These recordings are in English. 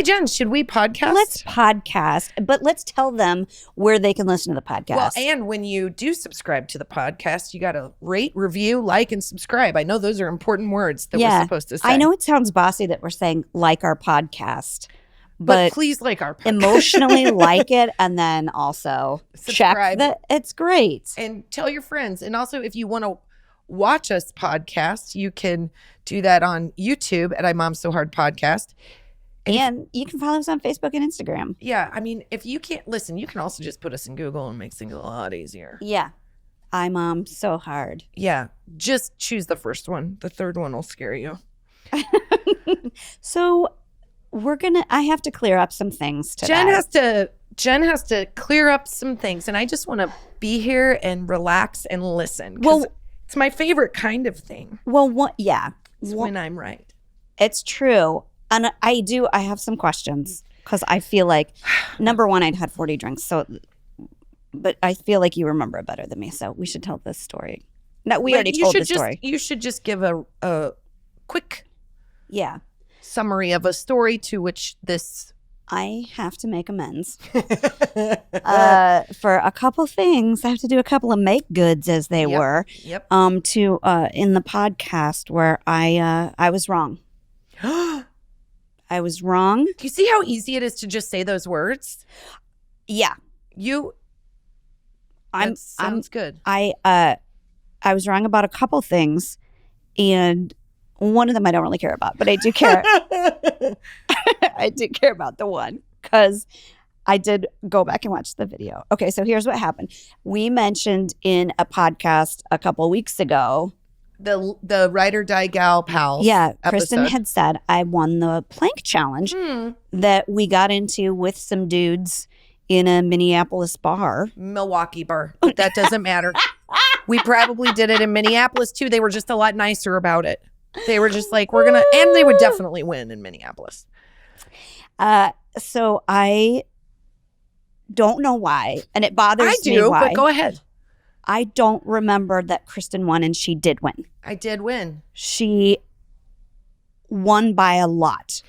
Hey, Jen, should we podcast? Let's podcast, but let's tell them where they can listen to the podcast. Well, and when you do subscribe to the podcast, you got to rate, review, like, and subscribe. I know those are important words that we're supposed to say. I know it sounds bossy that we're saying like our podcast, but please like our podcast. Emotionally like it, and then also subscribe. Check that it's great. And tell your friends. And also, if you want to watch us podcast, you can do that on YouTube at IMOMSOHARD podcast. And you can follow us on Facebook and Instagram. Yeah. I mean, if you can't listen, you can also just put us in Google and make things a lot easier. Yeah. IMOMSOHARD. Yeah. Just choose the first one. The third one will scare you. So I have to clear up some things today. Jen has to clear up some things. And I just want to be here and relax and listen. Well, it's my favorite kind of thing. Well, yeah. It's when I'm right. It's true. And I have some questions because I feel like, number one, I'd had 40 drinks. But I feel like you remember it better than me. So we should tell this story. No, we already told the story. You should just give a quick summary of a story to which this. I have to make amends for a couple things. I have to do a couple of make goods as they were. Yep. In the podcast where I was wrong. I was wrong. Do you see how easy it is to just say those words? Yeah. Sounds good. I was wrong about a couple things, and one of them I don't really care about, but I do care. I do care about the one because I did go back and watch the video. Okay, so here's what happened. We mentioned in a podcast a couple weeks ago the Ride or Die Gal Pals. Yeah, episode. Kristin had said I won the plank challenge that we got into with some dudes in a Minneapolis bar. Milwaukee bar. That doesn't matter. We probably did it in Minneapolis too. They were just a lot nicer about it. They were just like, we're going to, and they would definitely win in Minneapolis. So I don't know why, and it bothers me why. But go ahead. I don't remember that Kristin won, and she did win. I did win. She won by a lot.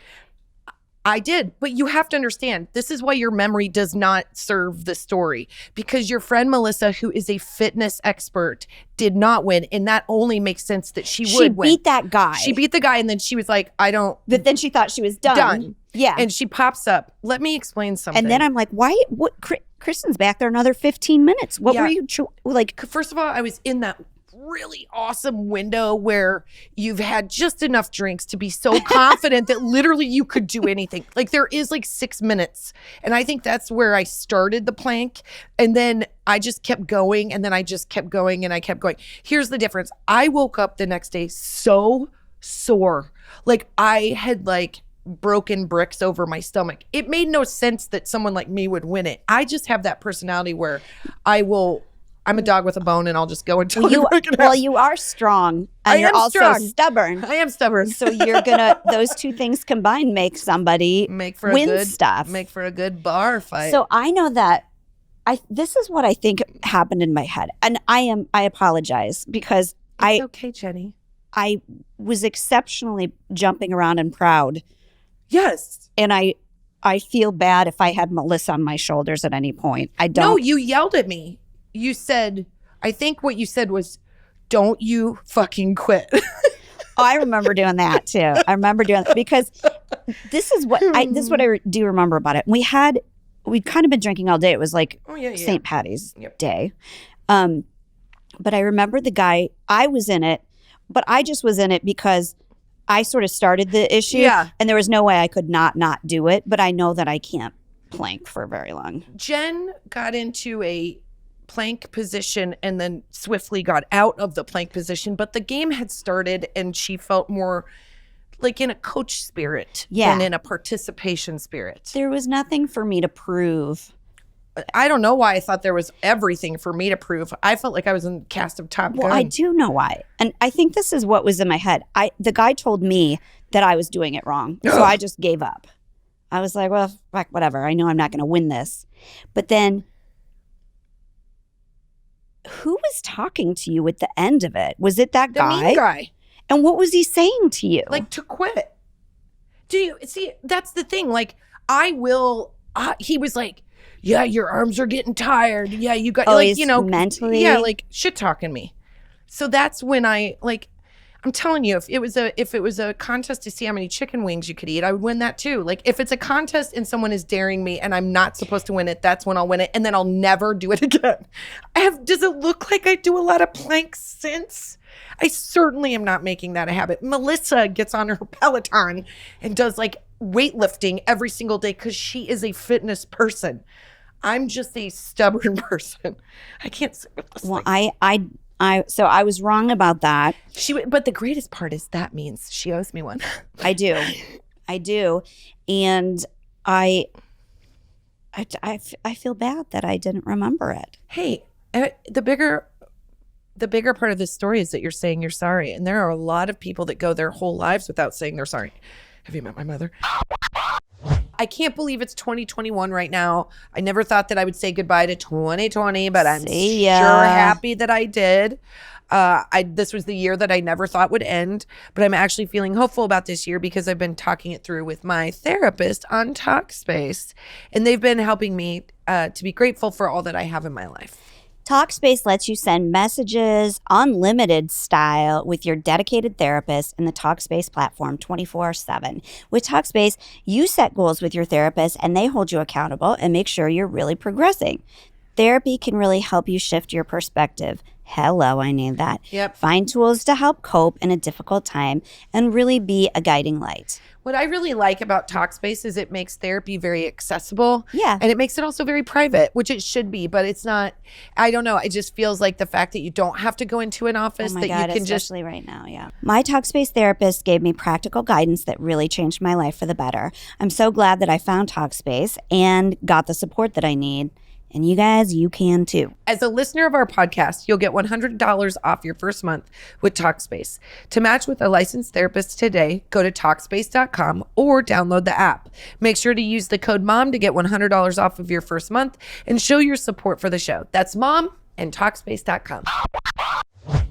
I did, but you have to understand, this is why your memory does not serve the story, because your friend Melissa, who is a fitness expert, did not win, and that only makes sense that she would win. She beat that guy. She beat the guy, and then she was like, I don't... But then she thought she was done. Yeah. And she pops up. Let me explain something. And then I'm like, why? What? Kristin's back there another 15 minutes. What were you... like? First of all, I was in that really awesome window where you've had just enough drinks to be so confident that literally you could do anything. Like there is like 6 minutes. And I think that's where I started the plank. And then I just kept going, and then I just kept going, and I kept going. Here's the difference. I woke up the next day so sore. Like I had like broken bricks over my stomach. It made no sense that someone like me would win it. I just have that personality where I'm a dog with a bone, and I'll just go until I break it out. Well, you are strong, and you're also stubborn. I am stubborn. So you're gonna those two things combined make somebody win stuff. Make for a good bar fight. So I know that this is what I think happened in my head, and I apologize because it's okay, Jenny. I was exceptionally jumping around and proud. Yes, and I feel bad if I had Melissa on my shoulders at any point. I don't. No, you yelled at me. You said, I think what you said was, don't you fucking quit. I remember doing that too. I remember doing that because this is what I do remember about it. We'd kind of been drinking all day. It was like St. Patty's Day. But I remember the guy, I was in it, but I just was in it because I sort of started the issue. Yeah. And there was no way I could not do it. But I know that I can't plank for very long. Jen got into a plank position and then swiftly got out of the plank position, but the game had started and she felt more like in a coach spirit than in a participation spirit. There was nothing for me to prove. I don't know why I thought there was everything for me to prove. I felt like I was in the cast of Top Gun. Well, I do know why. And I think this is what was in my head. The guy told me that I was doing it wrong. So I just gave up. I was like, well, fuck, whatever. I know I'm not going to win this. But then who was talking to you at the end of it? Was it that guy? The mean guy. And what was he saying to you? Like to quit. Do you see? That's the thing. Like, I will. He was like, "Yeah, your arms are getting tired. Yeah, you got like, you know, mentally, yeah, like shit talking me." So that's when I like. I'm telling you, if it was a contest to see how many chicken wings you could eat, I would win that too. Like, if it's a contest and someone is daring me and I'm not supposed to win it, that's when I'll win it, and then I'll never do it again. Does it look like I do a lot of planks since? I certainly am not making that a habit. Melissa gets on her Peloton and does like weightlifting every single day because she is a fitness person. I'm just a stubborn person. I can't sit with this. Well, so I was wrong about that. But the greatest part is that means she owes me one. I do. And I feel bad that I didn't remember it. Hey, the bigger part of this story is that you're saying you're sorry. And there are a lot of people that go their whole lives without saying they're sorry. Have you met my mother? I can't believe it's 2021 right now. I never thought that I would say goodbye to 2020, but I'm sure happy that I did. This was the year that I never thought would end, but I'm actually feeling hopeful about this year because I've been talking it through with my therapist on Talkspace, and they've been helping me to be grateful for all that I have in my life. Talkspace lets you send messages unlimited style with your dedicated therapist in the Talkspace platform 24/7. With Talkspace, you set goals with your therapist and they hold you accountable and make sure you're really progressing. Therapy can really help you shift your perspective. Hello, I need that. Yep. Find tools to help cope in a difficult time and really be a guiding light. What I really like about Talkspace is it makes therapy very accessible. Yeah. And it makes it also very private, which it should be, but it's not. I don't know. It just feels like the fact that you don't have to go into an office, oh my that God, you can especially right now, yeah. My Talkspace therapist gave me practical guidance that really changed my life for the better. I'm so glad that I found Talkspace and got the support that I need. And you guys, you can too. As a listener of our podcast, you'll get $100 off your first month with Talkspace. To match with a licensed therapist today, go to Talkspace.com or download the app. Make sure to use the code MOM to get $100 off of your first month and show your support for the show. That's MOM and Talkspace.com.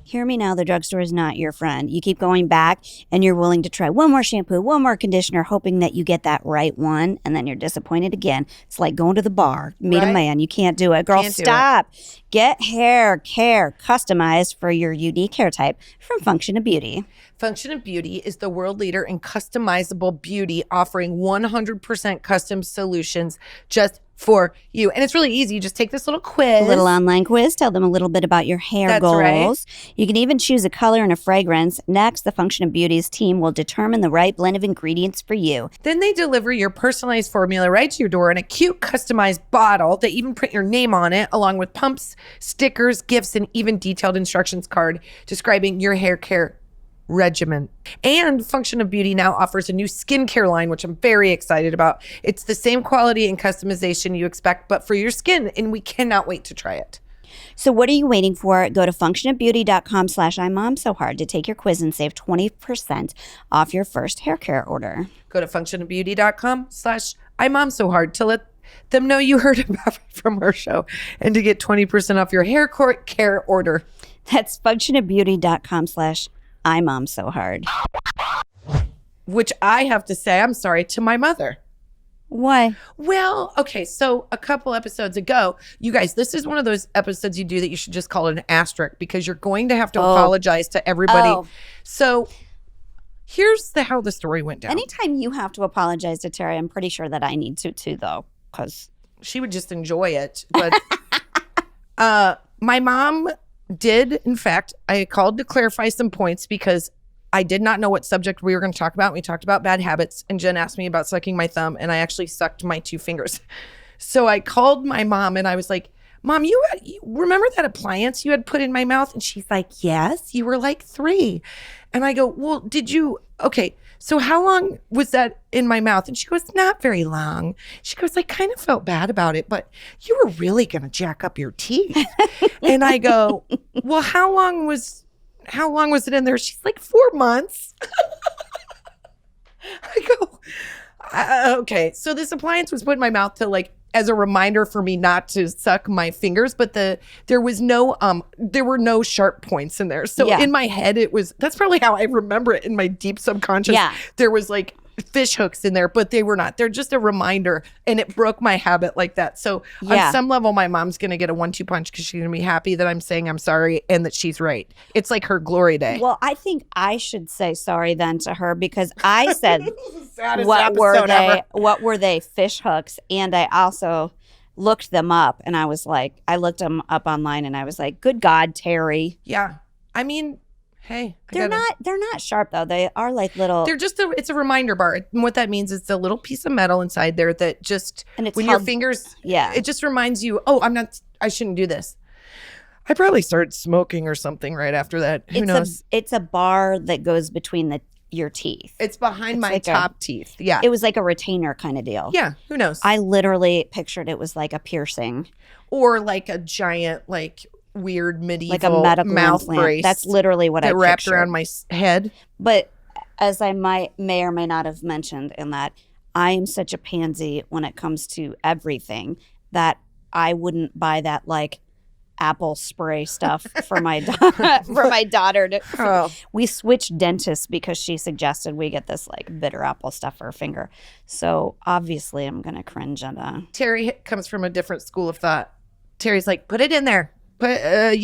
Hear me now, the drugstore is not your friend. You keep going back and you're willing to try one more shampoo, one more conditioner, hoping that you get that right one, and then you're disappointed again. It's like going to the bar, meet a man. You can't do it. Girl, stop. Get hair care customized for your unique hair type from Function of Beauty. Function of Beauty is the world leader in customizable beauty, offering 100% custom solutions just for you. And it's really easy. You just take this little quiz. A little online quiz. Tell them a little bit about your hair goals. Right. You can even choose a color and a fragrance. Next, the Function of Beauty's team will determine the right blend of ingredients for you. Then they deliver your personalized formula right to your door in a cute customized bottle. They even print your name on it, along with pumps, stickers, gifts, and even detailed instructions card describing your hair care regimen. And Function of Beauty now offers a new skincare line, which I'm very excited about. It's the same quality and customization you expect, but for your skin, and we cannot wait to try it. So what are you waiting for? Go to functionofbeauty.com/IMOMSOHARD to take your quiz and save 20% off your first hair care order. Go to functionofbeauty.com/IMOMSOHARD to let them know you heard about it from our show and to get 20% off your hair care order. That's functionofbeauty.com/IMOMSOHARD. Which I have to say, I'm sorry to my mother. Why? Well, okay, so a couple episodes ago, you guys, this is one of those episodes you do that you should just call it an asterisk because you're going to have to apologize to everybody. So here's how the story went down. Anytime you have to apologize to Terry, I'm pretty sure that I need to too, though, because she would just enjoy it. But my mom did, in fact, I called to clarify some points because I did not know what subject we were going to talk about. We talked about bad habits, and Jen asked me about sucking my thumb, and I actually sucked my 2 fingers. So I called my mom, and I was like, Mom, you remember that appliance you had put in my mouth? And she's like, yes, you were like 3. And I go, well, did you? Okay, so how long was that in my mouth? And she goes, not very long. She goes, I kind of felt bad about it, but you were really going to jack up your teeth. And I go, well, how long was it in there? She's like, 4 months. I go, okay. So this appliance was put in my mouth to as a reminder for me not to suck my fingers, but there were no sharp points in there. So in my head, that's probably how I remember it in my deep subconscious. Yeah. There was fish hooks in there, but they were not. They're just a reminder, and it broke my habit like that. So on some level, my mom's going to get a 1-2 punch because she's going to be happy that I'm saying I'm sorry and that she's right. It's like her glory day. Well, I think I should say sorry then to her because I said, what were they fish hooks? And I also looked them up, and I was like, I looked them up online, and I was like, good God, Terry. Yeah. I mean, hey, they're not sharp though. They are like little. They're just it's a reminder bar. And what that means is it's a little piece of metal inside there that just when your fingers, it just reminds you, oh, I shouldn't do this. I probably started smoking or something right after that. Who knows? It's a bar that goes between your teeth. It's behind my top teeth. Yeah. It was like a retainer kind of deal. Yeah. Who knows? I literally pictured it was like a piercing. Or like a giant, like weird medieval like a medical mouth implant. brace. That's literally what I pictured. That wrapped around my head. But as I may or may not have mentioned in that, I am such a pansy when it comes to everything that I wouldn't buy that like apple spray stuff for my daughter. We switched dentists because she suggested we get this like bitter apple stuff for her finger. So obviously I'm going to cringe at that. Terry comes from a different school of thought. Terry's like, put it in there. But,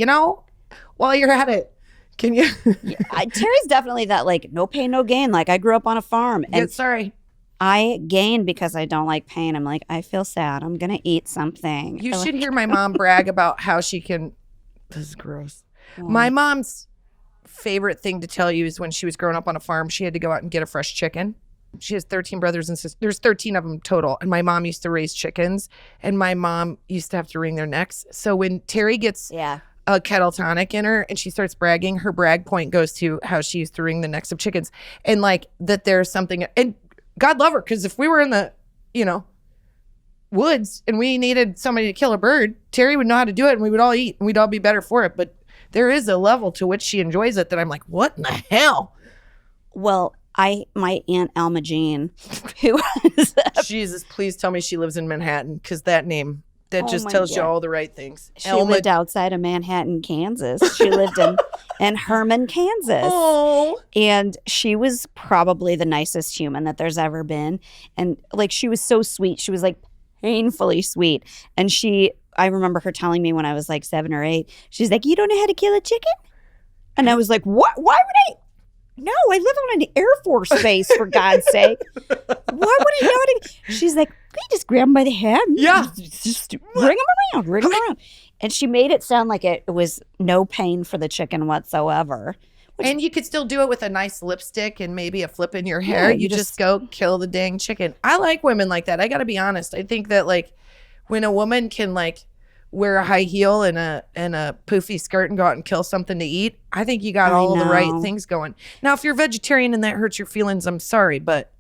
while you're at it, can you? Terry's definitely that like no pain, no gain. Like I grew up on a farm. And sorry. I gain because I don't like pain. I'm like, I feel sad. I'm going to eat something. You should hear my mom brag about how she can. This is gross. My mom's favorite thing to tell you is when she was growing up on a farm, she had to go out and get a fresh chicken. She has 13 brothers and sisters. There's 13 of them total. And my mom used to raise chickens. And my mom used to have to wring their necks. So when Terry gets a kettle tonic in her and she starts bragging, her brag point goes to how she used to wring the necks of chickens. And like that there's something. And God love her, because if we were in the, woods and we needed somebody to kill a bird, Terry would know how to do it and we would all eat and we'd all be better for it. But there is a level to which she enjoys it that I'm like, what in the hell? Well, my Aunt Alma Jean, who was Jesus, please tell me she lives in Manhattan, because that name, that just tells you all the right things. She lived outside of Manhattan, Kansas. She lived in Herman, Kansas. Oh. And she was probably the nicest human that there's ever been. And like, she was so sweet. She was like painfully sweet. And I remember her telling me when I was like 7 or 8, she's like, you don't know how to kill a chicken? And I was like, what? Why would I? No, I live on an Air Force base, for God's sake. Why would I know how to? She's like, we just grab them by the head. Yeah. Just ring them around. And she made it sound like it was no pain for the chicken whatsoever. And you could still do it with a nice lipstick and maybe a flip in your hair. You just go kill the dang chicken. I like women like that. I got to be honest. I think that like when a woman can like wear a high heel and a poofy skirt and go out and kill something to eat, I think you got all the right things going. Now, if you're vegetarian and that hurts your feelings, I'm sorry, but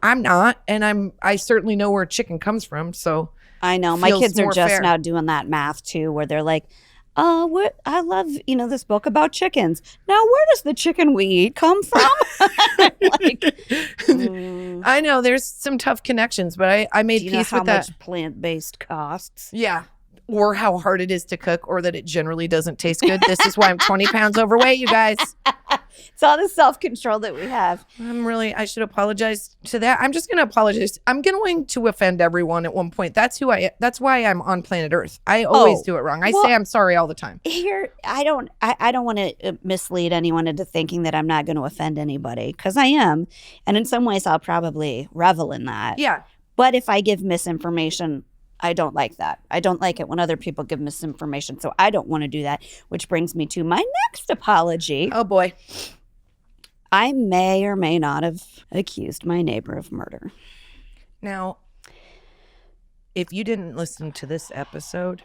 I'm not, and I certainly know where chicken comes from. So I know my kids are just now doing that math too, where they're like, "Oh, I love this book about chickens. Now, where does the chicken we eat come from?" I know there's some tough connections, but I made peace with that. Do you know how much plant-based costs? Yeah. Or how hard it is to cook, or that it generally doesn't taste good. This is why I'm 20 pounds overweight, you guys. It's all the self-control that we have. I should apologize to that. I'm just going to apologize. I'm going to offend everyone at one point. That's why I'm on planet Earth. I always do it wrong. I say I'm sorry all the time. I don't want to mislead anyone into thinking that I'm not going to offend anybody, because I am. And in some ways, I'll probably revel in that. Yeah. But if I give misinformation, I don't like that. I don't like it when other people give misinformation. So I don't want to do that, which brings me to my next apology. Oh, boy. I may or may not have accused my neighbor of murder. Now, if you didn't listen to this episode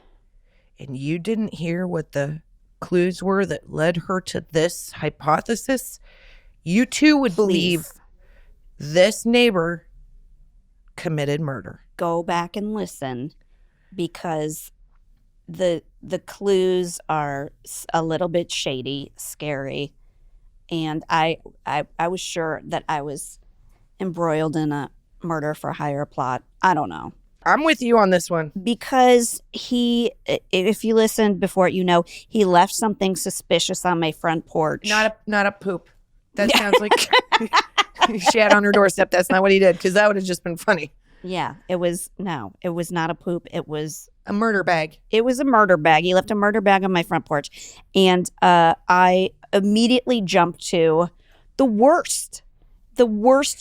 and you didn't hear what the clues were that led her to this hypothesis, you too would believe this neighbor committed murder. Go back and listen, because the clues are a little bit shady, scary, and I was sure that I was embroiled in a murder for hire plot. I don't know. I'm with you on this one. Because if you listened before, he left something suspicious on my front porch. Not a poop. That sounds like He shat on her doorstep. That's not what he did, because that would have just been funny. Yeah, it was not a poop. It was a murder bag. It was a murder bag. He left a murder bag on my front porch. And I immediately jumped to the worst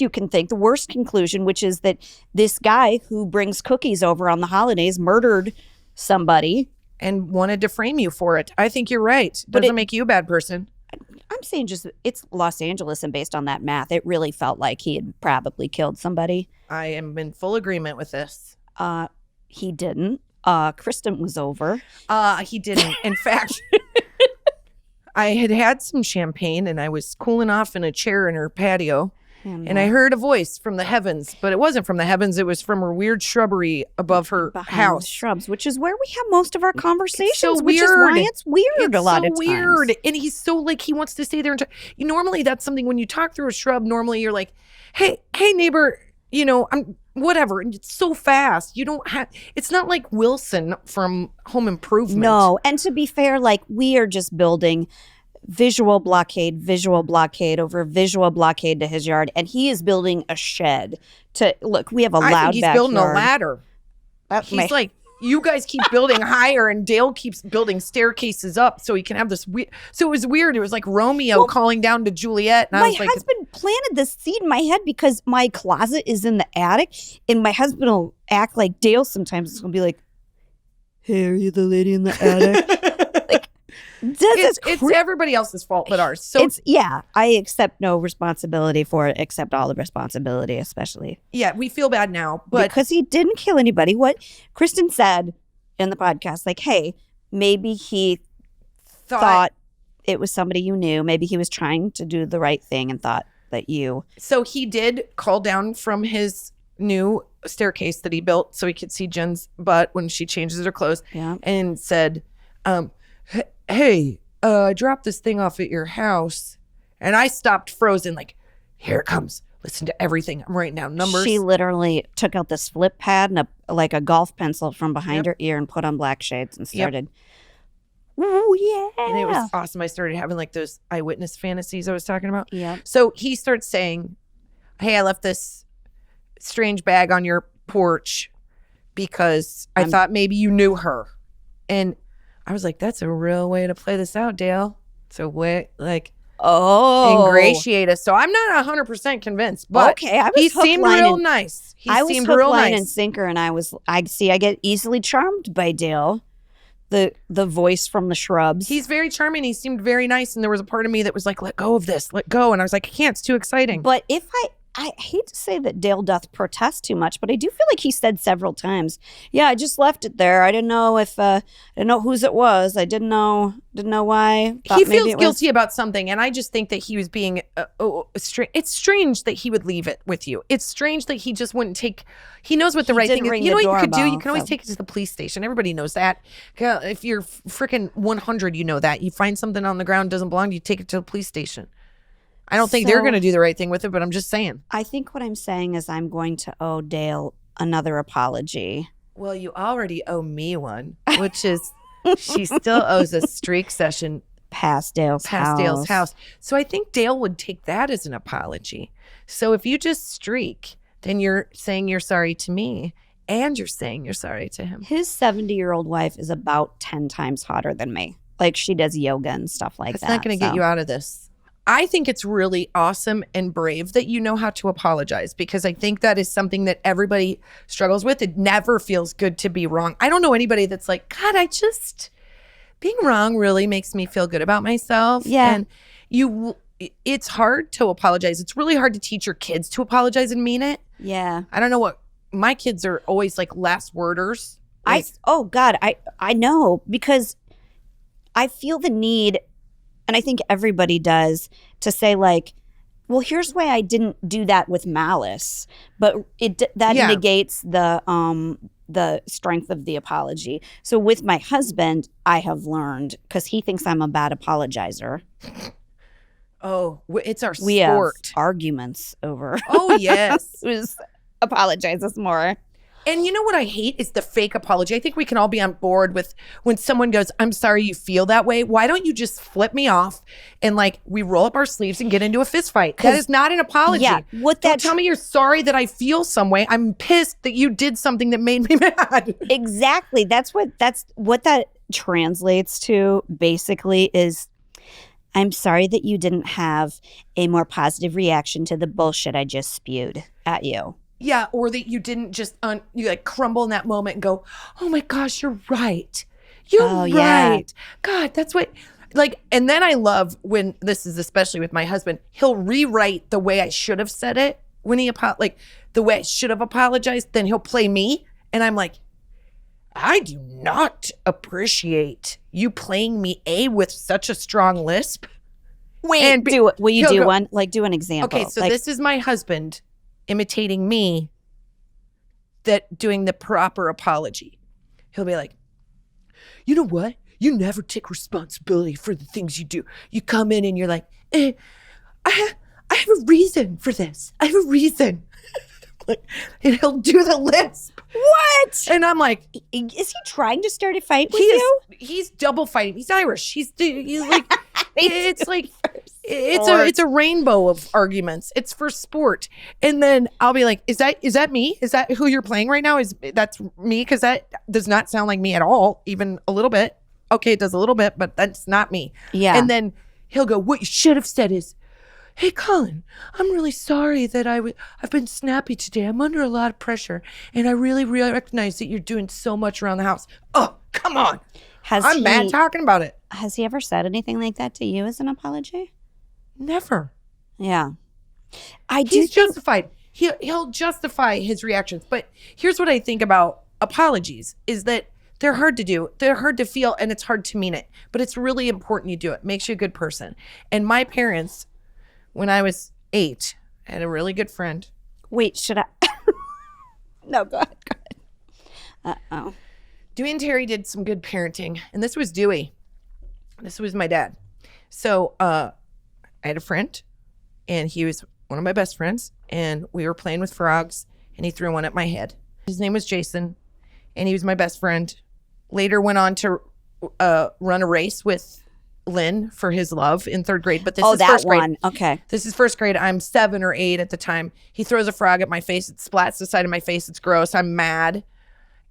you can think, the worst conclusion, which is that this guy who brings cookies over on the holidays murdered somebody. And wanted to frame you for it. I think you're right. Doesn't make you a bad person. I'm saying just it's Los Angeles, and based on that math, it really felt like he had probably killed somebody. I am in full agreement with this. He didn't. Kristin was over. He didn't. In fact, I had some champagne and I was cooling off in a chair in her patio. And I heard a voice from the heavens, but it wasn't from the heavens. It was from her weird shrubbery above her house. Shrubs, which is where we have most of our conversations, so which is why it's weird a lot of times. Weird. And he's so like, he wants to stay there. Normally that's something when you talk through a shrub, normally you're like, hey neighbor, I'm whatever. And it's so fast. You don't have, it's not like Wilson from Home Improvement. No. And to be fair, like we are just building visual blockade over visual blockade to his yard, and he is building a shed to look. We have a loud backyard. I think he's building a ladder. He's like, you guys keep building higher, and Dale keeps building staircases up so he can have this. So it was weird. It was like Romeo calling down to Juliet. And my husband planted this seed in my head because my closet is in the attic, and my husband will act like Dale sometimes. It's gonna be like, "Hey, are you the lady in the attic?" It's everybody else's fault but ours. So I accept no responsibility for it, except all the responsibility, especially. Yeah, we feel bad now, but because he didn't kill anybody. What Kristin said in the podcast, like, hey, maybe he thought it was somebody you knew. Maybe he was trying to do the right thing and thought that you. So he did call down from his new staircase that he built so he could see Jen's butt when she changes her clothes, and said, hey, I dropped this thing off at your house. And I stopped frozen, like, here it comes. Listen to everything. I'm writing down numbers. She literally took out this flip pad and a golf pencil from behind her ear and put on black shades and started. Ooh, yeah. And it was awesome. I started having like those eyewitness fantasies I was talking about. Yeah. So he starts saying, hey, I left this strange bag on your porch because I thought maybe you knew her. And I was like, that's a real way to play this out, Dale. It's a way, like, ingratiate us. So I'm not 100% convinced, but he seemed real nice. I was hook, line, and sinker, and I get easily charmed by Dale, the voice from the shrubs. He's very charming. He seemed very nice, and there was a part of me that was like, let go of this, let go. And I was like, I can't, it's too exciting. But if I hate to say that Dale doth protest too much, but I do feel like he said several times, I just left it there. I didn't know I didn't know whose it was. I didn't know why. He feels guilty about something, and I just think that he was being it's strange that he would leave it with you. It's strange that he just wouldn't take. He knows what the right thing is. You know what you could do? You can always take it to the police station. Everybody knows that. If you're freaking 100, you know that. You find something on the ground doesn't belong to you, take it to the police station. I don't think they're going to do the right thing with it, but I'm just saying. I think what I'm saying is I'm going to owe Dale another apology. Well, you already owe me one, which is she still owes a streak session past Dale's house. So I think Dale would take that as an apology. So if you just streak, then you're saying you're sorry to me and you're saying you're sorry to him. His 70-year-old wife is about 10 times hotter than me. Like she does yoga and stuff like that. That's not going to get you out of this. I think it's really awesome and brave that you know how to apologize, because I think that is something that everybody struggles with. It never feels good to be wrong. I don't know anybody that's like, God, being wrong really makes me feel good about myself. Yeah. And it's hard to apologize. It's really hard to teach your kids to apologize and mean it. Yeah. I don't know what, my kids are always like last worders. I know, because I feel the need, and I think everybody does, to say like, well, here's why I didn't do that with malice, but that negates the strength of the apology. So with my husband, I have learned, because he thinks I'm a bad apologizer. Oh, it's our we sport. Have arguments over. Oh yes, who's apologizes more. And you know what I hate is the fake apology. I think we can all be on board with when someone goes, I'm sorry you feel that way. Why don't you just flip me off and like we roll up our sleeves and get into a fist fight? That is not an apology. Yeah, don't tell me you're sorry that I feel some way. I'm pissed that you did something that made me mad. Exactly. That's what that translates to basically is, I'm sorry that you didn't have a more positive reaction to the bullshit I just spewed at you. Yeah, or that you didn't just you like crumble in that moment and go, oh my gosh, you're right. You're right. Yeah. God, that's what, like, and then I love when, this is especially with my husband, he'll rewrite the way I should have said it when he, like, the way I should have apologized, then he'll play me. And I'm like, I do not appreciate you playing me with such a strong lisp. Wait, and will you do one? Like, do an example. Okay, so like, this is my husband imitating me doing the proper apology. He'll be like, you know what? You never take responsibility for the things you do. You come in and you're like, I have a reason for this. I have a reason. Like, and he'll do the lisp. What? And I'm like, is he trying to start a fight with you? He's double fighting. He's Irish. He's like, it's like, it's a rainbow of arguments. It's for sport. And then I'll be like, is that me? Is that who you're playing right now? That's me? Because that does not sound like me at all, even a little bit. Okay, it does a little bit, but that's not me. Yeah. And then he'll go, what you should have said is, hey, Colin, I'm really sorry that I've been snappy today. I'm under a lot of pressure, and I really recognize that you're doing so much around the house. Oh, come on. I'm mad talking about it. Has he ever said anything like that to you as an apology? Never. Yeah. He's justified. He'll justify his reactions. But here's what I think about apologies is that they're hard to do. They're hard to feel, and it's hard to mean it. But it's really important you do it. Makes you a good person. And my parents, when I was 8, I had a really good friend. Wait, should I? No, go ahead. Uh-oh. Dewey and Terry did some good parenting. And this was Dewey. This was my dad. So I had a friend, and he was one of my best friends. And we were playing with frogs, and he threw one at my head. His name was Jason, and he was my best friend. Later went on to run a race with Lynn for his love in 3rd grade, but this is first grade. One. Okay. This is 1st grade. I'm 7 or 8 at the time. He throws a frog at my face. It splats the side of my face. It's gross. I'm mad.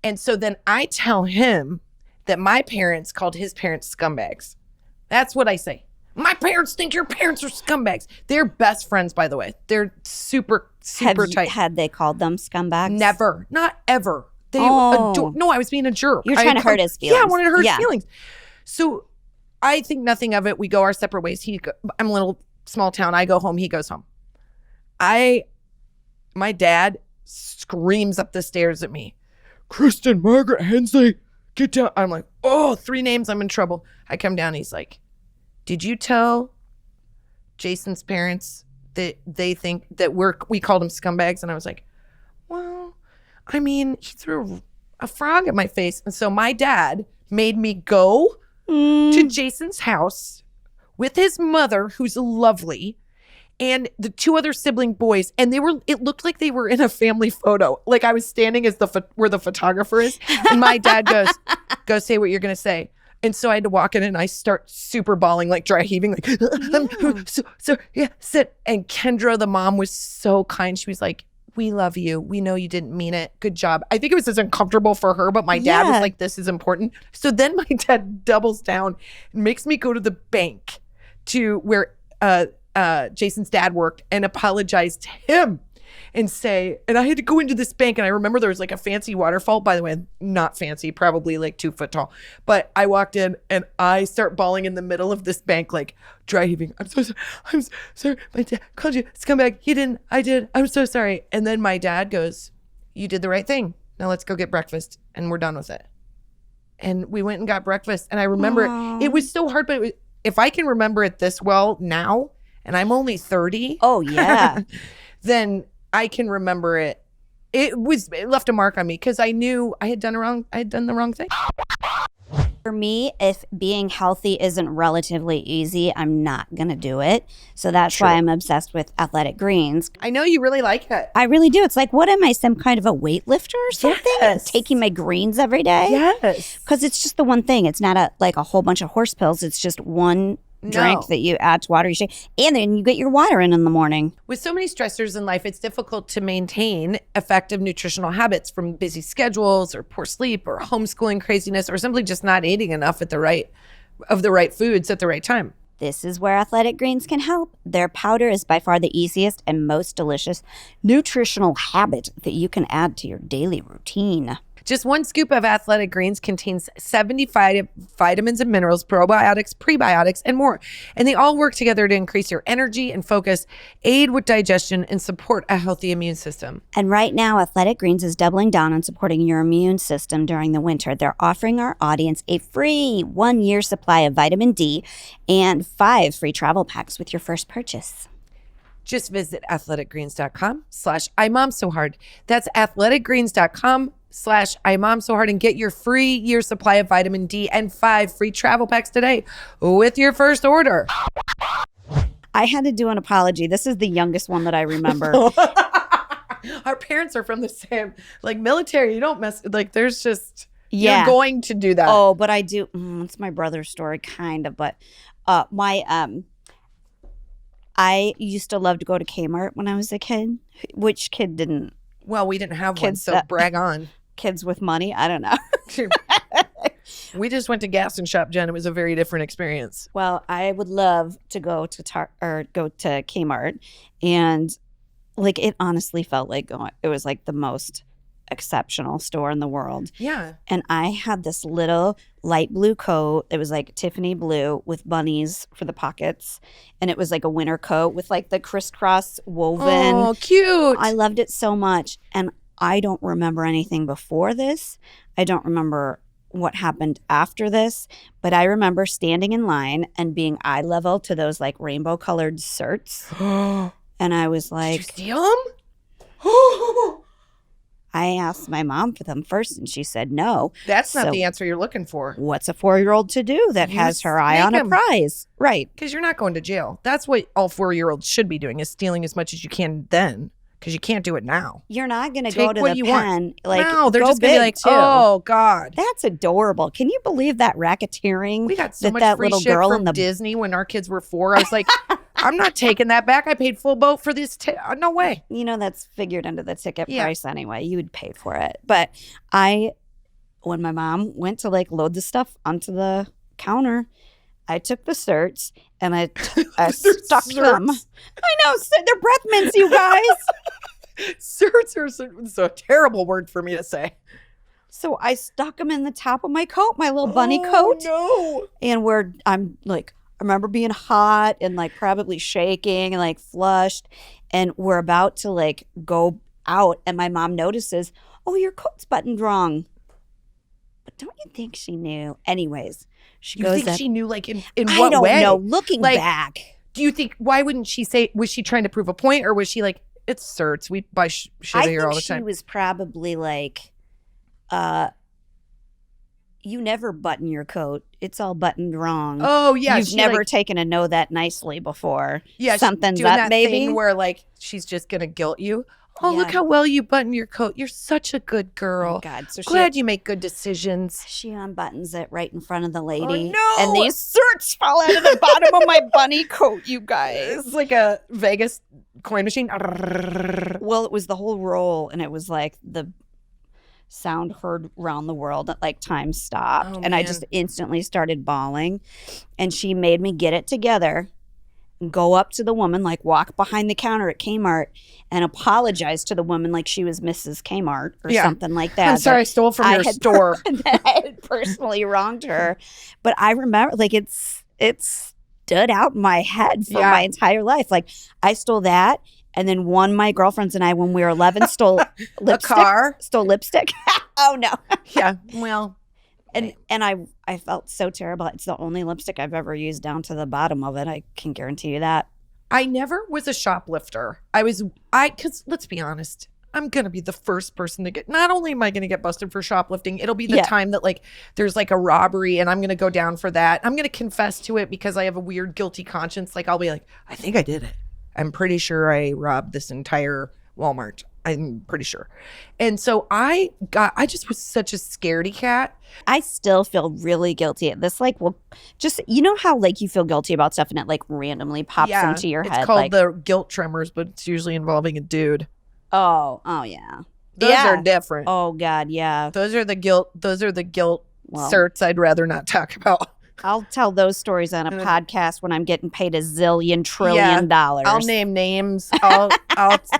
And so then I tell him that my parents called his parents scumbags. That's what I say. My parents think your parents are scumbags. They're best friends, by the way. They're super tight. Had they called them scumbags? Never. Not ever. They no, I was being a jerk. You're trying to hurt his feelings. Yeah, I wanted to hurt his feelings. So I think nothing of it. We go our separate ways. I'm a little small town. I go home. He goes home. My dad screams up the stairs at me. Kristin, Margaret, Hensley, get down. I'm like, 3 names. I'm in trouble. I come down. He's like, did you tell Jason's parents that they think that we called him scumbags? And I was like, well, I mean, he threw a frog at my face. And so my dad made me go to Jason's house with his mother, who's lovely, and the 2 other sibling boys. And it looked like they were in a family photo. Like I was standing as where the photographer is. And my dad goes, go say what you're going to say. And so I had to walk in and I start super bawling, like dry heaving, like, yeah, sit. And Kendra, the mom, was so kind. She was like, we love you. We know you didn't mean it. Good job. I think it was just uncomfortable for her, but my dad was like, this is important. So then my dad doubles down and makes me go to the bank to where Jason's dad worked and apologize to him and say, and I had to go into this bank, and I remember there was like a fancy waterfall, by the way, not fancy, probably like 2 foot tall. But I walked in and I start bawling in the middle of this bank, like dry heaving. I'm so sorry. I'm sorry. My dad called you scumbag. He didn't. I did. I'm so sorry. And then my dad goes, you did the right thing. Now let's go get breakfast, and we're done with it. And we went and got breakfast. And I remember it was so hard, but if I can remember it this well now, and I'm only 30. Oh, yeah. Then I can remember it. It left a mark on me because I knew I had done the wrong thing. For me, if being healthy isn't relatively easy, I'm not going to do it. So that's why I'm obsessed with Athletic Greens. I know you really like it. I really do. It's like, what am I, some kind of a weightlifter or something? Yes. Taking my greens every day? Yes. Because it's just the one thing. It's not like a whole bunch of horse pills. It's just one drink that you add to water, you shake, and then you get your water in the morning. With so many stressors in life, it's difficult to maintain effective nutritional habits, from busy schedules or poor sleep or homeschooling craziness or simply just not eating enough of the right foods at the right time. This is where Athletic Greens can help. Their powder is by far the easiest and most delicious nutritional habit that you can add to your daily routine. Just one scoop of Athletic Greens contains 75 vitamins and minerals, probiotics, prebiotics, and more. And they all work together to increase your energy and focus, aid with digestion, and support a healthy immune system. And right now, Athletic Greens is doubling down on supporting your immune system during the winter. They're offering our audience a free 1-year supply of vitamin D and 5 free travel packs with your first purchase. Just visit athleticgreens.com/IMOMSOHARD. That's athleticgreens.com/IMOMSOHARD and get your free year supply of vitamin D and 5 free travel packs today with your first order. I had to do an apology. This is the youngest one that I remember. Our parents are from the same, like, military. You don't mess, like, there's just, Yeah. you're going to do that. Oh, but I do. It's my brother's story, kind of. But I used to love to go to Kmart when I was a kid. Which kid didn't? Well, we didn't have one, Kids so that- brag on. Kids with money? I don't know. We just went to Gas and Shop, Jen. It was a very different experience. Well, I would love to go to Kmart, and like it honestly felt like it was like the most exceptional store in the world. Yeah. And I had this little light blue coat. It was like Tiffany blue with bunnies for the pockets, and it was like a winter coat with like the crisscross woven. Oh, cute. I loved it so much, and I don't remember anything before this. I don't remember what happened after this, but I remember standing in line and being eye level to those like rainbow colored certs. And I was like, did you steal them? I asked my mom for them first, and she said no. That's not So the answer you're looking for. What's a 4-year-old to do that You has her eye snake on a 'em. prize? Right. Because you're not going to jail. That's what all 4-year-olds should be doing, is stealing as much as you can then. Because you can't do it now. You're not going to Take go to what the you pen. want. Like, No, they're go just going to be big, like, too. oh, God. That's adorable. Can you believe that racketeering? We got so much that free little shit girl from in the Disney when our kids were 4. I was like, I'm not taking that back. I paid full boat for this. No way. You know, that's figured into the ticket Yeah. price anyway. You would pay for it. But when my mom went to like load the stuff onto the counter, I took the certs and I stuck them. I know, they're breath mints, you guys. Certs are a terrible word for me to say. So I stuck them in the top of my coat, my little bunny coat. No. And I'm like, I remember being hot and like probably shaking and like flushed. And we're about to like go out, and my mom notices, oh, your coat's buttoned wrong. But don't you think she knew? Anyways, she goes. You think she knew, like, in I what don't way? know. Looking Like, back, do you think, why wouldn't she say, was she trying to prove a point, or was she like, it's certs, we buy shit I here think all the she time? was probably like, you never button your coat. It's all buttoned wrong. Oh, yeah. You've she, never like, taken a know that nicely before. yeah, Something's doing up, that maybe. thing where, like, she's just going to guilt you. Oh, look Yeah. how well you button your coat. You're such a good girl. Oh, God. So Glad you make good decisions. she unbuttons it right in front of the lady. no. And these certs fall out of the bottom of my bunny coat, you guys. It's like a Vegas coin machine. Well, it was the whole roll, and it was like the sound heard around the world at like time stopped. Oh, and I man. just instantly started bawling. And she made me get it together, go up to the woman, like walk behind the counter at Kmart and apologize to the woman like she was Mrs. Kmart or Yeah. something like that. I'm sorry, I stole from your store. That I had personally wronged her. But I remember, like, it stood out in my head for Yeah. my entire life. Like, I stole that. And then one of my girlfriends and I, when we were 11, stole lipstick. A car. Stole lipstick. Oh, no. Yeah, well. And I felt so terrible. It's the only lipstick I've ever used down to the bottom of it. I can guarantee you that. I never was a shoplifter. Because let's be honest, I'm going to be the first person to get, not only am I going to get busted for shoplifting, it'll be the time that like there's like a robbery and I'm going to go down for that. I'm going to confess to it because I have a weird guilty conscience. Like I'll be like, I think I did it. I'm pretty sure I robbed this entire Walmart. I'm pretty sure. And so I just was such a scaredy cat. I still feel really guilty at this. Like, well, just, you know how like you feel guilty about stuff and it like randomly pops into your head. It's called like, the guilt tremors, but it's usually involving a dude. Oh yeah. Those are different. Oh God, yeah. Those are the guilt certs I'd rather not talk about. I'll tell those stories on a podcast when I'm getting paid a zillion trillion dollars. I'll name names. I'll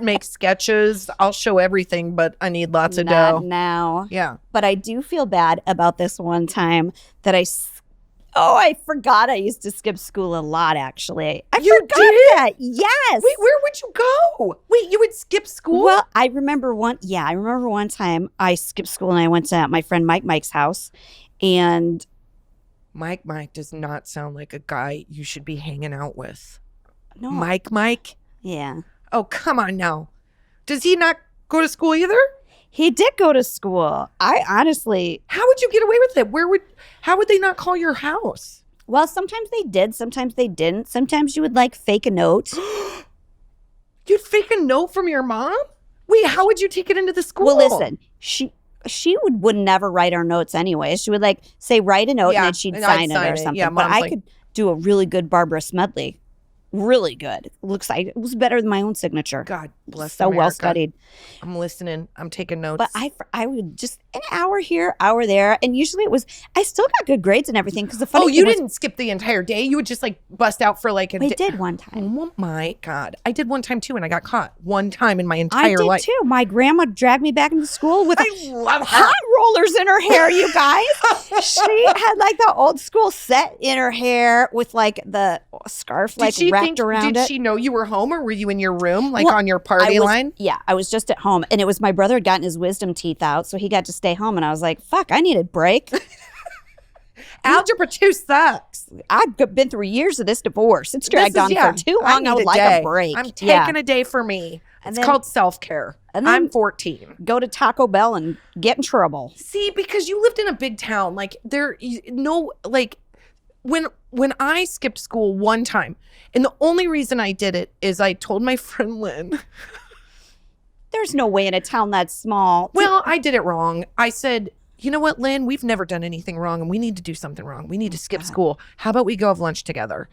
make sketches. I'll show everything, but I need lots of dough. Not now. Yeah. But I do feel bad about this one time that I forgot I used to skip school a lot, actually. I forgot that. Yes. Wait, where would you go? Wait, you would skip school? Well, I remember one time I skipped school and I went to my friend Mike's house, and Mike does not sound like a guy you should be hanging out with. No. Mike? Yeah. Oh, come on now. Does he not go to school either? He did go to school. I honestly... How would you get away with it? How would they not call your house? Well, sometimes they did. Sometimes they didn't. Sometimes you would like fake a note. You'd fake a note from your mom? Wait, how would you take it into the school? Well, listen, she would never write our notes anyway. She would like say write a note and then she'd sign it or something. Yeah, but I could do a really good Barbara Smedley. Really good. Looks like it was better than my own signature. God bless so America. Well studied. I'm listening. I'm taking notes. But I would just an hour here, hour there, and usually I still got good grades and everything because the funny. Oh, you didn't skip the entire day. You would just like bust out for like a day. I did one time. Oh my God, I did one time too, and I got caught one time in my entire life. I did too. My grandma dragged me back into school with hot rollers in her hair. You guys, she had like the old school set in her hair with like the scarf wrapped around it. Did she know you were home, or were you in your room, like on your party line? Yeah, I was just at home, and it was my brother had gotten his wisdom teeth out, so he got to stay home, and I was like, "Fuck, I need a break." Algebra 2 sucks. I've been through years of this divorce. It's dragged on for too long. I would like a break. I'm taking a day for me. It's called self-care. And I'm 14. Go to Taco Bell and get in trouble. See, because you lived in a big town, like when I skipped school one time, and the only reason I did it is I told my friend Lynn. There's no way in a town that small. Well, I did it wrong. I said, you know what, Lynn, we've never done anything wrong and we need to do something wrong. We need to skip school. How about we go have lunch together?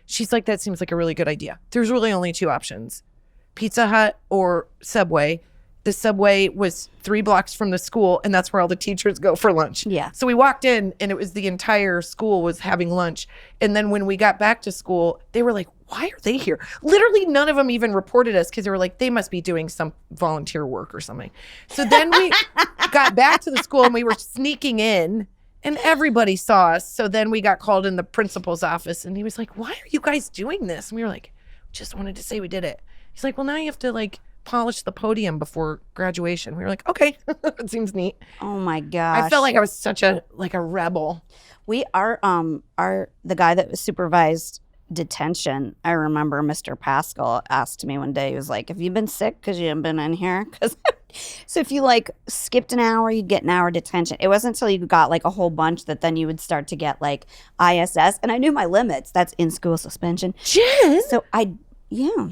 She's like, that seems like a really good idea. There's really only two options, Pizza Hut or Subway. The Subway was 3 blocks from the school, and that's where all the teachers go for lunch. Yeah. So we walked in, and it was the entire school was having lunch. And then when we got back to school, they were like, why are they here? Literally none of them even reported us because they were like, they must be doing some volunteer work or something. So then we got back to the school, and we were sneaking in, and everybody saw us. So then we got called in the principal's office, and he was like, why are you guys doing this? And we were like, just wanted to say we did it. He's like, well, now you have to like polish the podium before graduation. We were like, okay, it seems neat. Oh my gosh. I felt like I was such a rebel. We are the guy that supervised detention. I remember Mr. Pascal asked me one day, he was like, have you been sick because you haven't been in here? So if you like skipped an hour, you'd get an hour detention. It wasn't until you got like a whole bunch that then you would start to get like ISS. And I knew my limits. That's in school suspension. Jen? So yeah.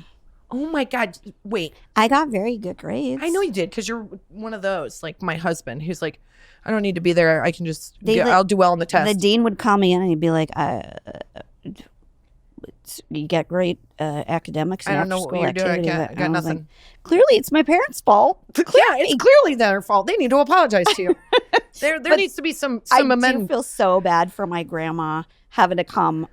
Oh my God. Wait. I got very good grades. I know you did because you're one of those, like my husband, who's like, I don't need to be there. I can just, I'll do well on the test. The dean would call me in and he'd be like, you get great academics and I don't know what you're doing. I got nothing. Like, clearly, it's my parents' fault. Yeah, it's clearly their fault. They need to apologize to you. There needs to be some amendment. I do feel so bad for my grandma having to come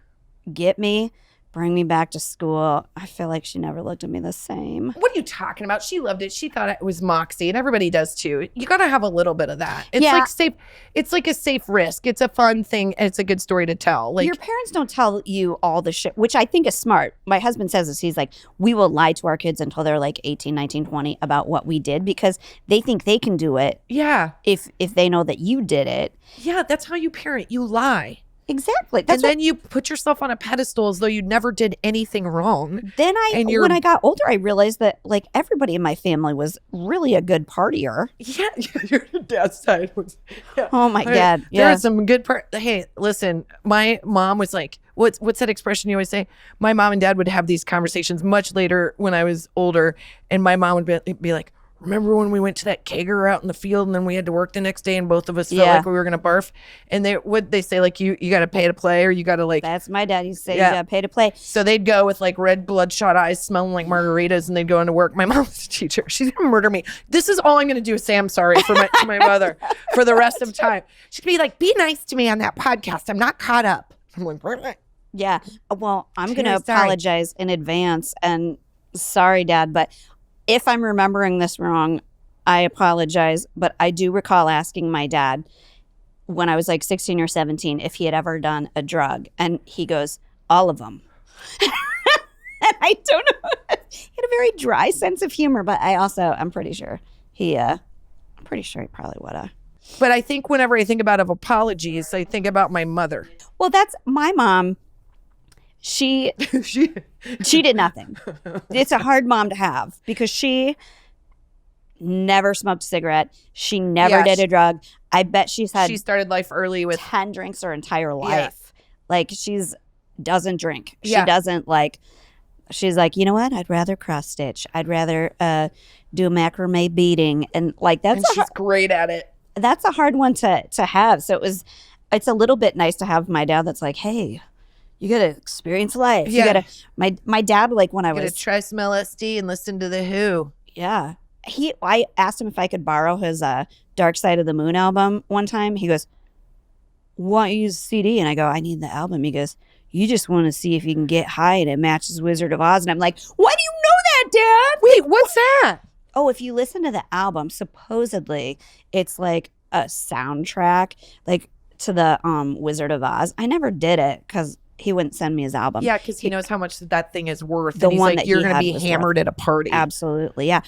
get me, bring me back to school. I feel like she never looked at me the same. What are you talking about? She loved it. She thought it was moxie, and everybody does too. You got to have a little bit of that. It's like safe. It's like a safe risk. It's a fun thing, and it's a good story to tell. Like, your parents don't tell you all the shit, which I think is smart. My husband says this. He's like, we will lie to our kids until they're like 18, 19, 20 about what we did because they think they can do it. Yeah. If they know that you did it. Yeah, that's how you parent. You lie. Exactly. And then you put yourself on a pedestal as though you never did anything wrong. Then when I got older, I realized that like everybody in my family was really a good partier. Yeah, your dad's side was. Yeah. Oh my God. There was some good part. Hey, listen, my mom was like, what's that expression you always say? My mom and dad would have these conversations much later when I was older, and my mom would be like, remember when we went to that kegger out in the field and then we had to work the next day and both of us felt like we were going to barf? And they say like, you got to pay to play, or you got to like. That's my dad. He say you got to pay to play. So they'd go with like red bloodshot eyes smelling like margaritas, and they'd go into work. My mom was a teacher. She's going to murder me. This is all I'm going to do is say I'm sorry for my mother for the rest of time. She'd be like, be nice to me on that podcast. I'm not caught up. I'm like, yeah. Well, I'm going to apologize in advance and sorry, Dad, but if I'm remembering this wrong, I apologize. But I do recall asking my dad when I was like 16 or 17 if he had ever done a drug. And he goes, all of them. And I don't know. He had a very dry sense of humor, but I'm pretty sure he probably would have. But I think whenever I think about apologies, I think about my mother. Well, that's my mom. She did nothing. It's a hard mom to have because she never smoked a cigarette. She never did a drug. I bet she started life early with 10 drinks her entire life. Like doesn't drink. She Yeah. doesn't like, she's like, you know what? I'd rather cross stitch. I'd rather do macrame beading. And like, she's great at it. That's a hard one to have. So it's a little bit nice to have my dad that's like, hey, you got to experience life. Yeah. You got to, my dad, like when I was. You got to try some LSD and listen to The Who. Yeah. I asked him if I could borrow his Dark Side of the Moon album one time. He goes, why don't you use a CD? And I go, I need the album. He goes, you just want to see if you can get high and it matches Wizard of Oz. And I'm like, why do you know that, Dad? Wait, what's that? Oh, if you listen to the album, supposedly it's like a soundtrack, like to the Wizard of Oz. I never did it because he wouldn't send me his album. Yeah, because he knows how much that thing is worth. The and he's one like, that you're he going to had be was hammered worth. at a party. Absolutely, yeah.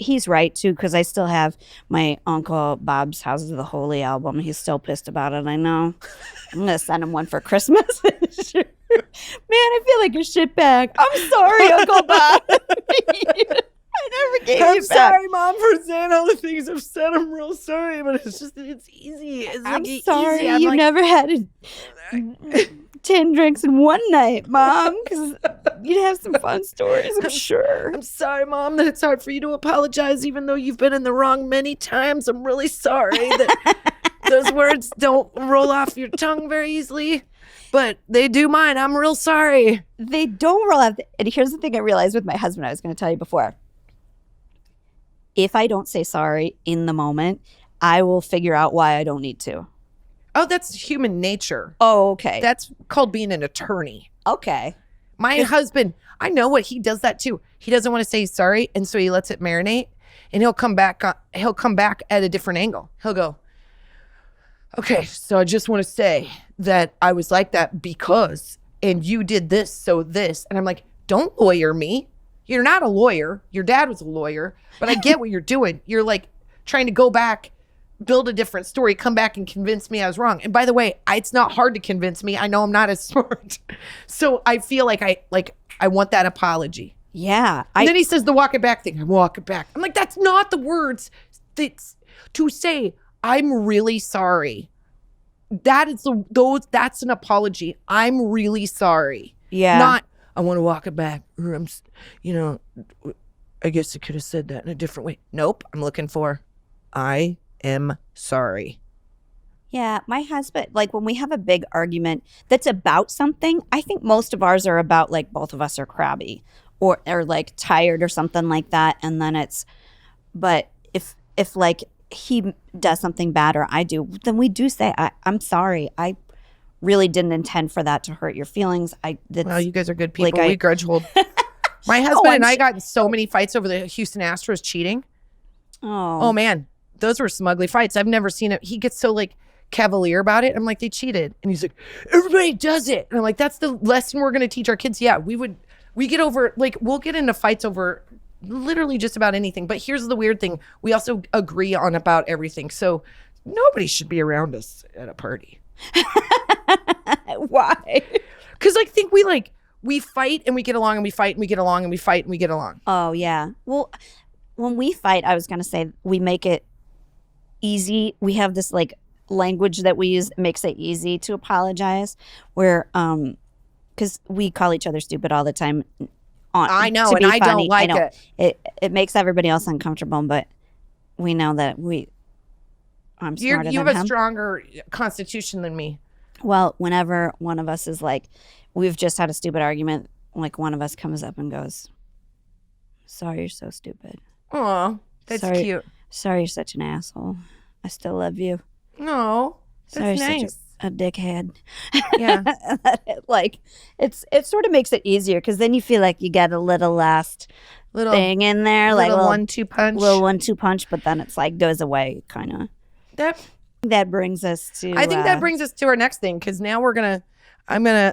He's right, too, because I still have my Uncle Bob's Houses of the Holy album. He's still pissed about it, I know. I'm going to send him one for Christmas. Man, I feel like a shitbag. I'm sorry, Uncle Bob. I never gave you back. I'm sorry, Mom, for saying all the things I've said. I'm real sorry, but it's easy. It's I'm like sorry easy. you never had 10 drinks in one night, Mom, because you'd have some fun stories, I'm sure. I'm sorry, Mom, that it's hard for you to apologize, even though you've been in the wrong many times. I'm really sorry that those words don't roll off your tongue very easily, but they do mine. I'm real sorry. They don't roll off. And here's the thing I realized with my husband, I was going to tell you before. If I don't say sorry in the moment, I will figure out why I don't need to. Oh, that's human nature. Oh, okay. That's called being an attorney. Okay. My husband, I know what he does that too. He doesn't want to say sorry, and so he lets it marinate, and he'll come back at a different angle. He'll go, okay, so I just want to say that I was like that because, and you did this, so this. And I'm like, don't lawyer me. You're not a lawyer. Your dad was a lawyer, but I get what you're doing. You're like trying to go back, build a different story, come back and convince me I was wrong. And by the way, it's not hard to convince me. I know I'm not as smart. So I feel like I want that apology. Yeah. And then he says the walk it back thing. I'm walking back. I'm like, that's not the words to say, I'm really sorry. That's an apology. I'm really sorry. Yeah. Not, I want to walk it back. Or I guess I could have said that in a different way. Nope. I'm looking for, I am sorry. Yeah. My husband, like when we have a big argument that's about something, I think most of ours are about like both of us are crabby or like tired or something like that. And then but if like he does something bad or I do, then we do say, I'm sorry. I really didn't intend for that to hurt your feelings. Well, you guys are good people. We grudge hold. My husband and I got in so many fights over the Houston Astros cheating. Oh man, those were some ugly fights. I've never seen it. He gets so like cavalier about it. I'm like, they cheated. And he's like, everybody does it. And I'm like, that's the lesson we're going to teach our kids. Yeah, we get over, like, we'll get into fights over literally just about anything. But here's the weird thing. We also agree on about everything. So nobody should be around us at a party. Why? Because I think we fight and we get along and we fight and we get along and we fight and we get along. Oh, yeah. Well, when we fight, I was going to say we make it easy. We have this like language that we use that makes it easy to apologize where, because we call each other stupid all the time. I know, and I don't like it. It makes everybody else uncomfortable, but we know that I'm smarter than him. You have a stronger constitution than me. Well, whenever one of us is like, we've just had a stupid argument, like one of us comes up and goes, sorry, you're so stupid. Aw, that's cute. Sorry, you're such an asshole. I still love you. No, that's sorry, nice. Such a dickhead. Yeah. Like, it sort of makes it easier because then you feel like you get a little last thing in there. Like a 1-2 punch. Little 1-2 punch, but then it's like goes away, kind of. That brings us to... I think that brings us to our next thing because now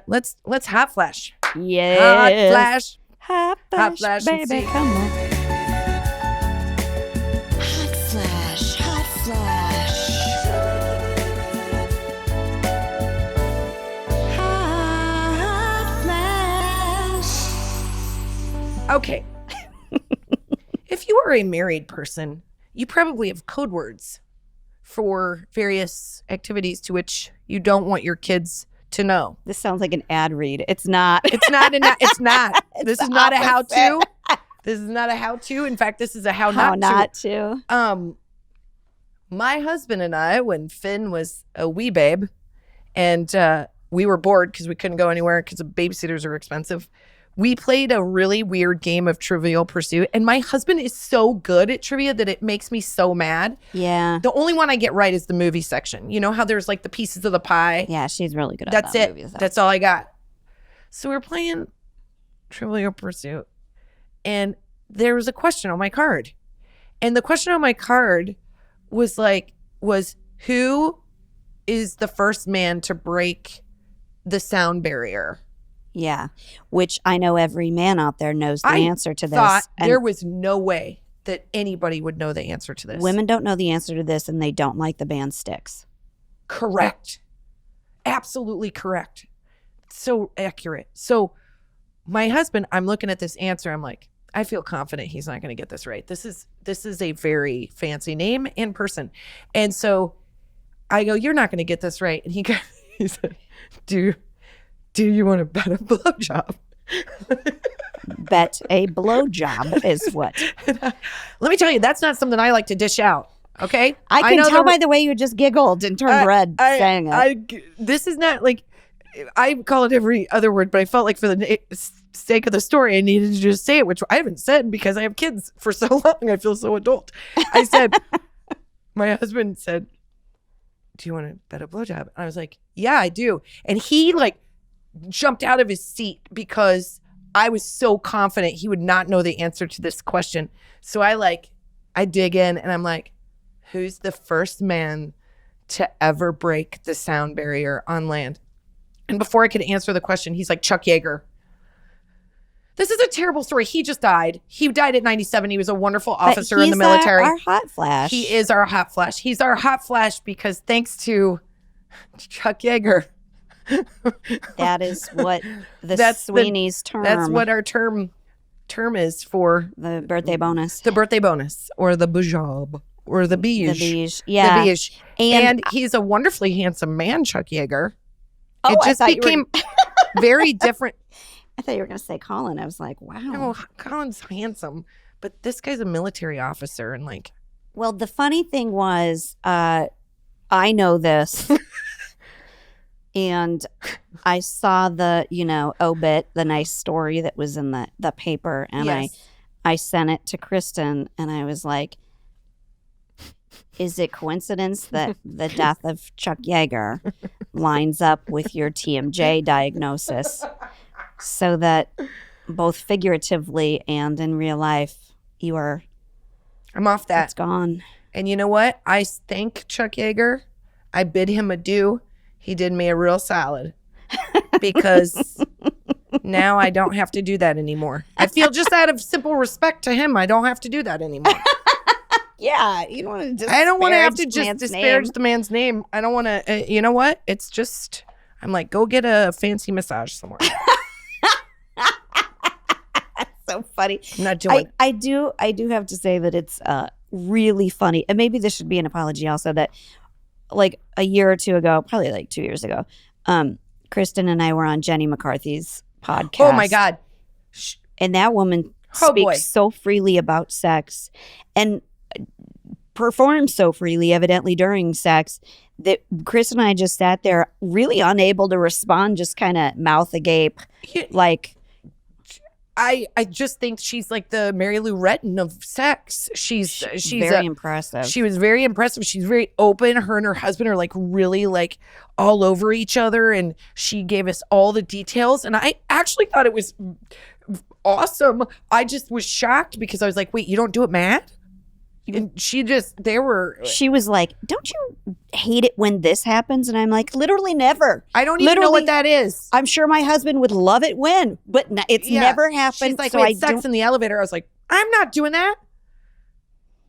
let's hot flash. Yeah. Hot flash, baby, come on. Okay. If you are a married person, you probably have code words for various activities to which you don't want your kids to know. This sounds like an ad read. It's not. It's not. This is not a how-to. This is not a how-to. In fact, this is a how not to. My husband and I, when Finn was a wee babe, and we were bored because we couldn't go anywhere because the babysitters are expensive, we played a really weird game of Trivial Pursuit. And my husband is so good at trivia that it makes me so mad. Yeah. The only one I get right is the movie section. You know how there's like the pieces of the pie? Yeah, she's really good at that. That's it. That's all I got. So we're playing Trivial Pursuit. And there was a question on my card. And the question on my card was who is the first man to break the sound barrier? Yeah, which I know every man out there knows the answer to this. I thought there was no way that anybody would know the answer to this. Women don't know the answer to this, and they don't like the band Styx. Correct. Absolutely correct. So accurate. So my husband, I'm looking at this answer. I'm like, I feel confident he's not going to get this right. This is a very fancy name and person. And so I go, you're not going to get this right. And he said, do you want to bet a blowjob? Bet a blowjob is what? Let me tell you, that's not something I like to dish out. Okay, I can tell by the way you just giggled and turned red saying it. This is not like I call it every other word, but I felt like for the sake of the story, I needed to just say it, which I haven't said because I have kids for so long. I feel so adult. I said, my husband said, "Do you want to bet a blowjob?" And I was like, "Yeah, I do." And he jumped out of his seat because I was so confident he would not know the answer to this question. So I dig in and I'm like, who's the first man to ever break the sound barrier on land? And before I could answer the question, he's like, Chuck Yeager. This is a terrible story. He just died. He died at 97. He was a wonderful officer in the military. Our hot flash. He is our hot flash. He's our hot flash because thanks to Chuck Yeager, that is what that's Sweeney's term. That's what our term is for the birthday bonus. The birthday bonus, or the bujab, or the beige. The beige, yeah. The beige. And he's a wonderfully handsome man, Chuck Yeager. Oh, it just became very different. I thought you were going to say Colin. I was like, wow. No, Colin's handsome, but this guy's a military officer and Well, the funny thing was, I know this. And I saw the, obit, the nice story that was in the paper. And yes. I sent it to Kristin and I was like, is it coincidence that the death of Chuck Yeager lines up with your TMJ diagnosis so that both figuratively and in real life I'm off that. It's gone. And you know what? I thank Chuck Yeager. I bid him adieu. He did me a real solid because now I don't have to do that anymore. I feel just out of simple respect to him, I don't have to do that anymore. Yeah, you don't want to I don't want to have to just disparage the man's name. I don't want to, you know what? It's just, I'm like, go get a fancy massage somewhere. So funny. I'm not doing I do have to say that it's really funny. And maybe this should be an apology also that like a year or two ago, probably like 2 years ago, Kristin and I were on Jenny McCarthy's podcast. Oh my God. And that woman speaks so freely about sex and performs so freely, evidently during sex, that Chris and I just sat there really unable to respond, just kind of mouth agape. Like, I just think she's like the Mary Lou Retton of sex. She's very impressive. She was very impressive. She's very open. Her and her husband are like really like all over each other, and she gave us all the details. And I actually thought it was awesome. I just was shocked because I was like, wait, you don't do it mad? And she was like, don't you hate it when this happens? And I'm like, literally never. I don't even know what that is. I'm sure my husband would love it when, but it's never happened. She's like, so we had sex in the elevator. I was like, I'm not doing that.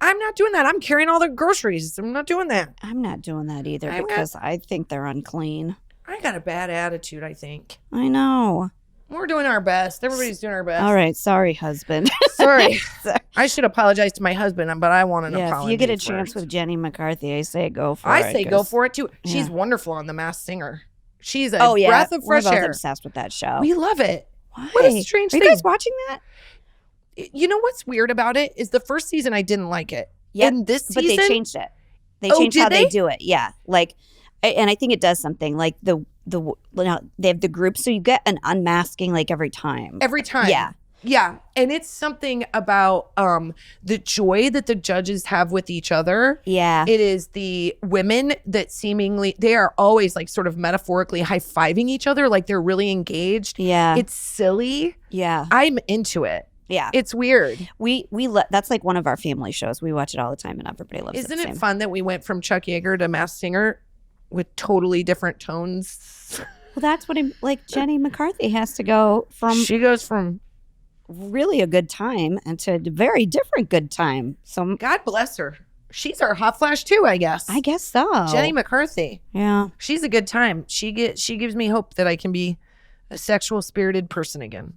I'm carrying all the groceries. I'm not doing that. I'm not doing that either because I think they're unclean. I got a bad attitude, I think. I know. We're doing our best. Everybody's doing our best. All right. Sorry, husband. Sorry. I should apologize to my husband, but I want an apology. If you get a chance with Jenny McCarthy, I say go for it. I say go for it too. She's wonderful on The Masked Singer. She's a breath of fresh air. We're both obsessed with that show. We love it. Why? What a strange thing. Are you guys watching that? You know what's weird about it is the first season I didn't like it. Yeah, and this season, but they changed it. They changed how they do it. Yeah, like, and I think it does something like they have the group, so you get an unmasking like every time. Yeah, and it's something about the joy that the judges have with each other. Yeah, it is the women that seemingly they are always like sort of metaphorically high-fiving each other, like they're really engaged. Yeah, it's silly. Yeah, I'm into it. Yeah, it's weird. That's like one of our family shows. We watch it all the time, and everybody loves it. Isn't it fun that we went from Chuck Yeager to Masked Singer with totally different tones? Well, that's what like Jenny McCarthy has to go from. She goes from really a good time and to a very different good time. So God bless her. She's our hot flash too, I guess. I guess so. Jenny McCarthy. Yeah, she's a good time. She gives me hope that I can be a sexual spirited person again.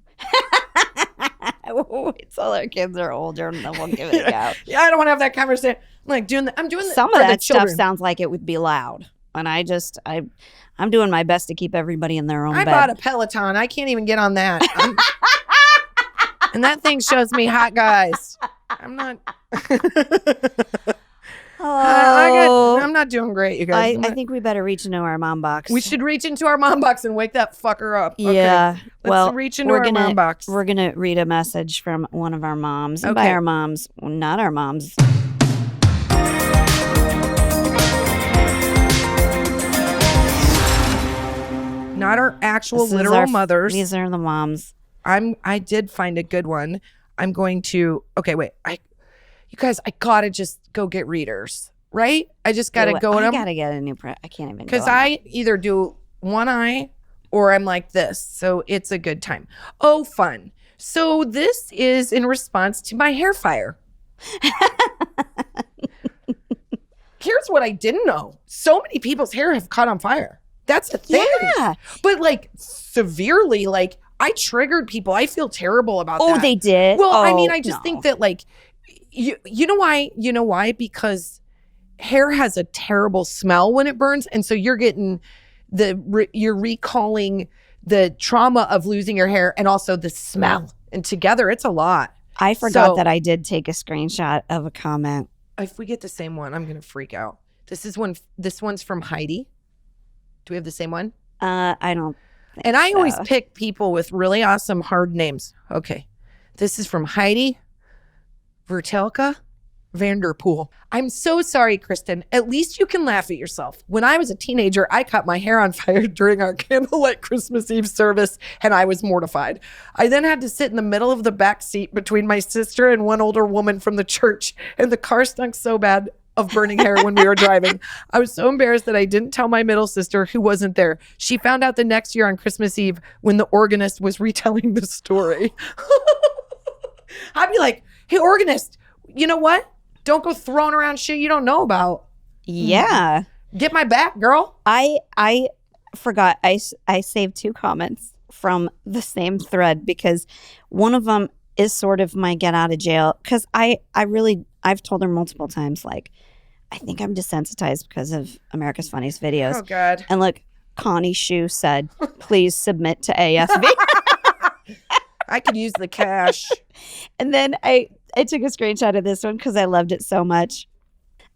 Wait till our kids are older and then we'll give it a go. Yeah, I don't want to have that conversation. I'm doing some of that stuff sounds like it would be loud, and I'm doing my best to keep everybody in their own bed. I bought a Peloton. I can't even get on that. And that thing shows me hot guys. I'm not. I'm not doing great, you guys. I think we better reach into our mom box. We should reach into our mom box and wake that fucker up. Okay. Yeah. Let's reach into our mom box. We're going to read a message from one of our moms. And by our moms, not our moms. Not our actual literal mothers. These are the moms. I did find a good one. I'm going to. Okay, wait. You guys, I gotta just go get readers, right? I just gotta go. I gotta get a new print. I can't even. Because I either do one eye or I'm like this, so it's a good time. Oh, fun! So this is in response to my hair fire. Here's what I didn't know: so many people's hair have caught on fire. That's a thing. Yeah, but like severely, like I triggered people. I feel terrible about that. Oh, they did? Well, I mean, I just think that like. You know why? You know why? Because hair has a terrible smell when it burns, and so you're getting you're recalling the trauma of losing your hair and also the smell, and together it's a lot. I forgot that I did take a screenshot of a comment. If we get the same one, I'm gonna freak out. This one's from Heidi. Do we have the same one? I don't. And I always pick people with really awesome hard names. Okay, this is from Heidi Vertelka Vanderpool. I'm so sorry, Kristin. At least you can laugh at yourself. When I was a teenager, I caught my hair on fire during our candlelight Christmas Eve service, and I was mortified. I then had to sit in the middle of the back seat between my sister and one older woman from the church, and the car stunk so bad of burning hair when we were driving. I was so embarrassed that I didn't tell my middle sister, who wasn't there. She found out the next year on Christmas Eve when the organist was retelling the story. I'd be like, hey, organist, you know what? Don't go throwing around shit you don't know about. Yeah. Get my back, girl. I forgot. I saved 2 comments from the same thread because one of them is sort of my get out of jail. Because I've told her multiple times, like, I think I'm desensitized because of America's Funniest Videos. Oh, God. And look, Connie Shu said, please submit to ASV. I could use the cash. And then I took a screenshot of this one because I loved it so much.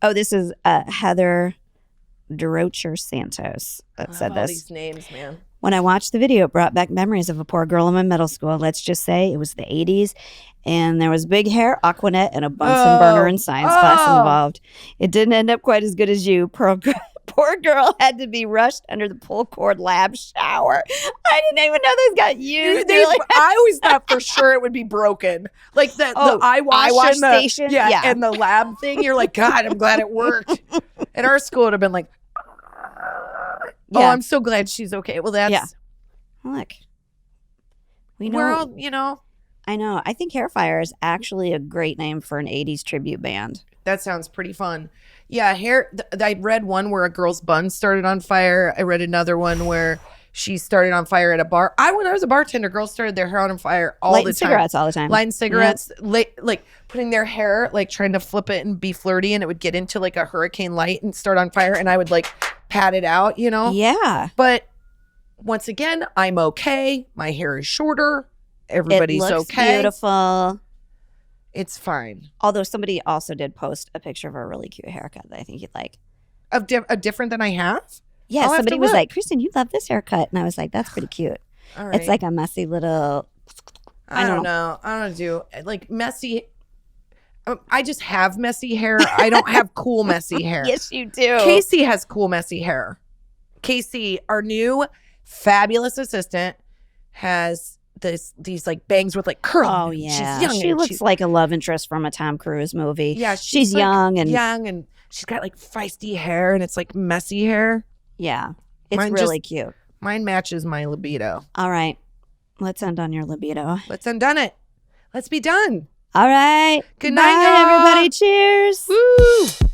Oh, this is Heather DeRocher Santos that said all this. These names, man. When I watched the video, it brought back memories of a poor girl in my middle school. Let's just say it was the 80s, and there was big hair, Aquanet, and a Bunsen burner in science class involved. It didn't end up quite as good as you. Poor girl had to be rushed under the pull cord lab shower. I didn't even know those got used. I always thought for sure it would be broken. Like the eye wash station. Yeah, and the lab thing. You're like, God, I'm glad it worked. At our school, it would have been like, I'm so glad she's okay. Well, that's... Look. We know. We're all, I know. I think Hairfire is actually a great name for an 80s tribute band. That sounds pretty fun. Yeah, I read one where a girl's bun started on fire. I read another one where she started on fire at a bar. When I was a bartender, girls started their hair on fire all the time. Cigarettes all the time. Lighting cigarettes, like putting their hair, like trying to flip it and be flirty, and it would get into like a hurricane light and start on fire, and I would like pat it out, Yeah. But once again, I'm okay. My hair is shorter. Everybody's it looks okay. Beautiful. It's fine. Although somebody also did post a picture of a really cute haircut that I think you'd like. A different than I have? Yeah, somebody was like, Kristin, you love this haircut. And I was like, that's pretty cute. All right. It's like a messy little... I don't know. I don't do like messy... I just have messy hair. I don't have cool messy hair. Yes, you do. Casey has cool messy hair. Casey, our new fabulous assistant, has these like bangs with like curl. Oh yeah, she's young. She looks like a love interest from a Tom Cruise movie. Yeah, she's like young and she's got like feisty hair and it's like messy hair. Yeah, it's really cute. Mine matches my libido. All right, let's end on your libido. Let's undone it. Let's be done. All right. Good night, Bye, everybody. Cheers. Woo.